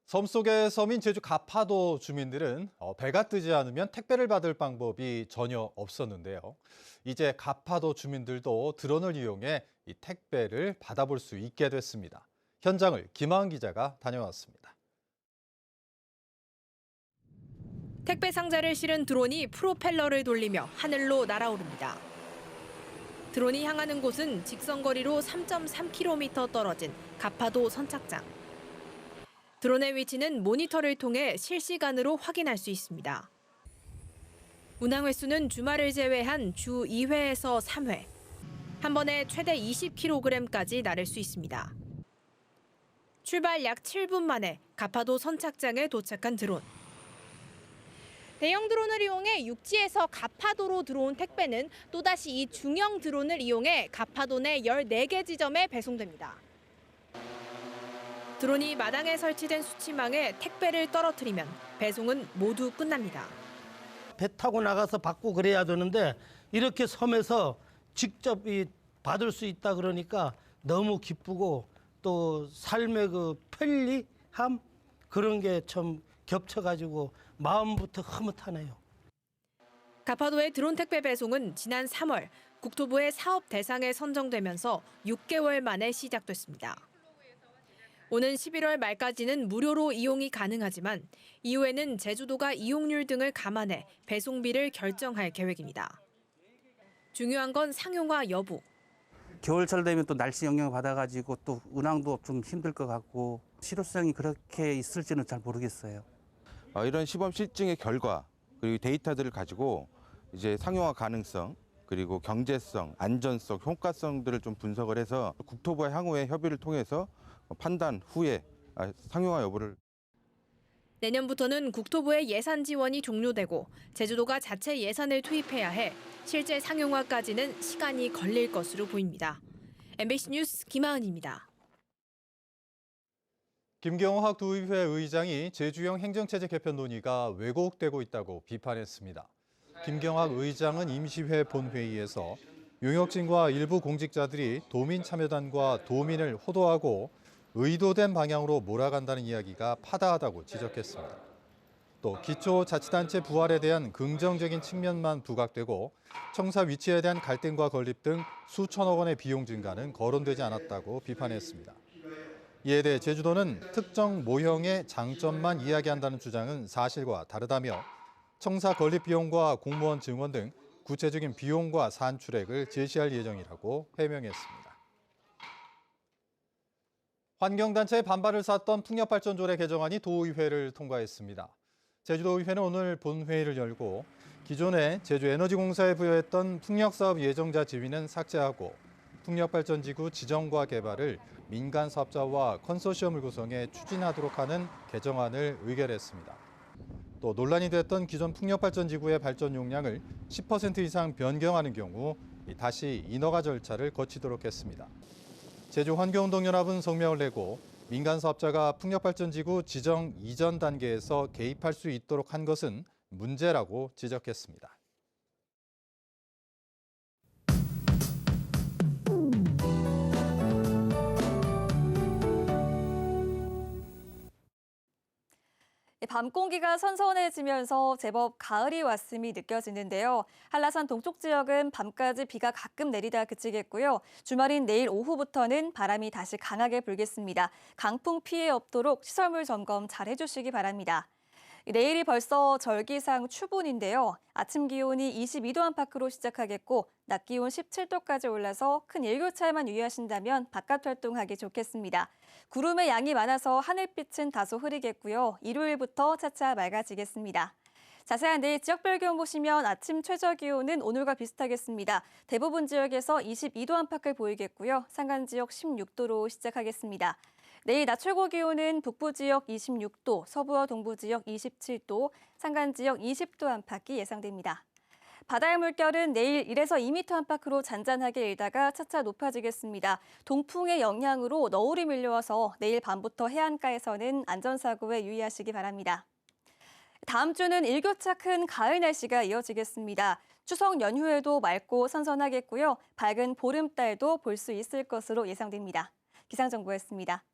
섬 속의 섬인 제주 가파도 주민들은 배가 뜨지 않으면 택배를 받을 방법이 전혀 없었는데요. 이제 가파도 주민들도 드론을 이용해 이 택배를 받아볼 수 있게 됐습니다. 현장을 김하은 기자가 다녀왔습니다. 택배 상자를 실은 드론이 프로펠러를 돌리며 하늘로 날아오릅니다. 드론이 향하는 곳은 직선거리로 3.3km 떨어진 가파도 선착장. 드론의 위치는 모니터를 통해 실시간으로 확인할 수 있습니다. 운항 횟수는 주말을 제외한 주 2회에서 3회. 한 번에 최대 20kg까지 나를 수 있습니다. 출발 약 7분 만에 가파도 선착장에 도착한 드론. 대형 드론을 이용해 육지에서 가파도로 들어온 택배는 또다시 이 중형 드론을 이용해 가파도 내 14개 지점에 배송됩니다. 드론이 마당에 설치된 수치망에 택배를 떨어뜨리면 배송은 모두 끝납니다. 배 타고 나가서 받고 그래야 되는데 이렇게 섬에서 직접 받을 수 있다 그러니까 너무 기쁘고 또 삶의 그 편리함 그런 게 참 겹쳐가지고 마음부터 흐뭇하네요. 가파도의 드론 택배 배송은 지난 3월 국토부의 사업 대상에 선정되면서 6개월 만에 시작됐습니다. 오는 11월 말까지는 무료로 이용이 가능하지만 이후에는 제주도가 이용률 등을 감안해 배송비를 결정할 계획입니다. 중요한 건 상용화 여부. 겨울철 되면 또 날씨 영향을 받아가지고 또 운항도 좀 힘들 것 같고 실효성이 그렇게 있을지는 잘 모르겠어요. 이런 시범 실증의 결과 그리고 데이터들을 가지고 이제 상용화 가능성 그리고 경제성, 안전성, 효과성들을 좀 분석을 해서 국토부와 향후의 협의를 통해서 판단 후에 상용화 여부를. 내년부터는 국토부의 예산 지원이 종료되고 제주도가 자체 예산을 투입해야 해 실제 상용화까지는 시간이 걸릴 것으로 보입니다. MBC 뉴스 김하은입니다. 김경학 도의회 의장이 제주형 행정체제 개편 논의가 왜곡되고 있다고 비판했습니다. 김경학 의장은 임시회 본회의에서 용역진과 일부 공직자들이 도민참여단과 도민을 호도하고 의도된 방향으로 몰아간다는 이야기가 파다하다고 지적했습니다. 또 기초자치단체 부활에 대한 긍정적인 측면만 부각되고 청사 위치에 대한 갈등과 건립 등 수천억 원의 비용 증가는 거론되지 않았다고 비판했습니다. 이에 대해 제주도는 특정 모형의 장점만 이야기한다는 주장은 사실과 다르다며 청사 건립 비용과 공무원 증원 등 구체적인 비용과 산출액을 제시할 예정이라고 해명했습니다. 환경단체의 반발을 샀던 풍력발전조례 개정안이 도의회를 통과했습니다. 제주도의회는 오늘 본회의를 열고 기존에 제주에너지공사에 부여했던 풍력사업 예정자 지위는 삭제하고 풍력발전지구 지정과 개발을 민간 사업자와 컨소시엄을 구성해 추진하도록 하는 개정안을 의결했습니다. 또 논란이 됐던 기존 풍력발전지구의 발전 용량을 10% 이상 변경하는 경우 다시 인허가 절차를 거치도록 했습니다. 제주환경운동연합은 성명을 내고 민간 사업자가 풍력발전지구 지정 이전 단계에서 개입할 수 있도록 한 것은 문제라고 지적했습니다. 밤 공기가 선선해지면서 제법 가을이 왔음이 느껴지는데요. 한라산 동쪽 지역은 밤까지 비가 가끔 내리다 그치겠고요. 주말인 내일 오후부터는 바람이 다시 강하게 불겠습니다. 강풍 피해 없도록 시설물 점검 잘 해주시기 바랍니다. 내일이 벌써 절기상 추분인데요. 아침 기온이 22도 안팎으로 시작하겠고 낮 기온 17도까지 올라서 큰 일교차에만 유의하신다면 바깥 활동하기 좋겠습니다. 구름의 양이 많아서 하늘빛은 다소 흐리겠고요. 일요일부터 차차 맑아지겠습니다. 자세한 내일 지역별 기온 보시면 아침 최저 기온은 오늘과 비슷하겠습니다. 대부분 지역에서 22도 안팎을 보이겠고요. 산간 지역 16도로 시작하겠습니다. 내일 낮 최고 기온은 북부 지역 26도, 서부와 동부 지역 27도, 산간 지역 20도 안팎이 예상됩니다. 바다의 물결은 내일 1에서 2m 안팎으로 잔잔하게 일다가 차차 높아지겠습니다. 동풍의 영향으로 너울이 밀려와서 내일 밤부터 해안가에서는 안전사고에 유의하시기 바랍니다. 다음 주는 일교차 큰 가을 날씨가 이어지겠습니다. 추석 연휴에도 맑고 선선하겠고요. 밝은 보름달도 볼 수 있을 것으로 예상됩니다. 기상정보였습니다.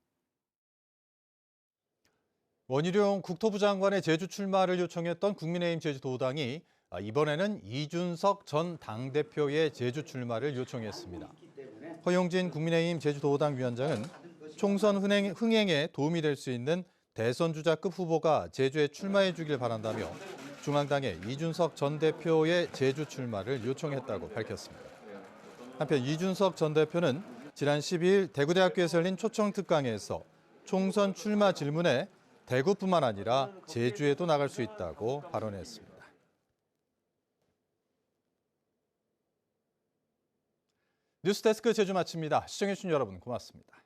원희룡 국토부 장관의 제주 출마를 요청했던 국민의힘 제주도당이 이번에는 이준석 전 당대표의 제주 출마를 요청했습니다. 허용진 국민의힘 제주도당 위원장은 총선 흥행에 도움이 될 수 있는 대선 주자급 후보가 제주에 출마해 주길 바란다며 중앙당에 이준석 전 대표의 제주 출마를 요청했다고 밝혔습니다. 한편 이준석 전 대표는 지난 12일 대구대학교에서 열린 초청 특강에서 총선 출마 질문에 대구뿐만 아니라 제주에도 나갈 수 있다고 발언했습니다. 뉴스데스크 제주 마칩니다. 시청해주신 여러분 고맙습니다.